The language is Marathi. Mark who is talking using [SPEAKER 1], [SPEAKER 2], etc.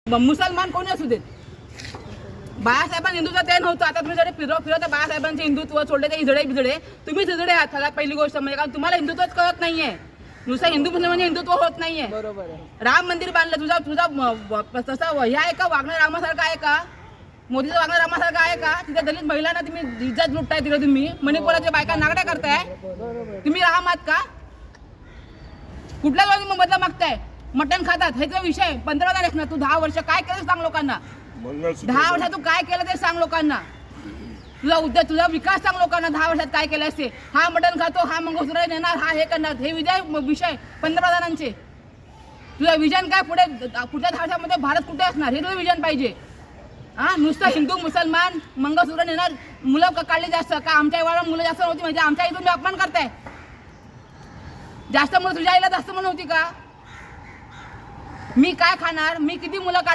[SPEAKER 1] मुसलमान कोणी असू देत, बाळासाहेबांनी हिंदूचं ते नव्हतं. आता तुम्ही जरी फिरवता बाळासाहेबांचे हिंदुत्व सोडले ते इजडे बिजडे, तुम्ही तिजडे आहात. सगळ्यात पहिली गोष्ट म्हणजे कारण तुम्हाला हिंदुत्वच कळत नाहीये. नुसतं हिंदू मुस्लिम हिंदुत्व होत नाहीये.
[SPEAKER 2] बरोबर आहे.
[SPEAKER 1] राम मंदिर बांधलं, तुझा तसा हे आहे का? वागणं रामासारखं आहे का? मोदीचं वागणं रामासारखं आहे का? तिथे दलित महिलांना तुम्ही इज्जत लुटताय. तिकडे तुम्ही मणिपुराच्या बायका नागड्या करताय. तुम्ही राम आहात का? कुठल्या वेळी तुम्ही बदला मागताय? मटण खातात हे जो विषय. पंतप्रधान आहेस ना तू, 10 वर्ष काय केलं सांग लोकांना. 10 वर्षात तू काय केलं ते सांग लोकांना. तुझा विकास सांग लोकांना. 10 वर्षात काय केलं असते. हा मटण खातो, हा मंगळसूत्र नेणार, हा हे करणार, हे विषय पंतप्रधानांचे. तुझं विजन काय पुढे पुढच्या 10 वर्षामध्ये भारत कुठे असणार हे तुझं विजन पाहिजे. हा नुसतं हिंदू मुसलमान मंगळसूत्र नेणार, मुलं काढली जास्त का? आमच्या आईला मुलं जास्त नव्हती म्हणजे आमच्या आई तुम्ही अपमान करताय. जास्त मुलं तुझ्या आईला जास्त म्हणून होती का? मी काय खाणार, मी किती मुलं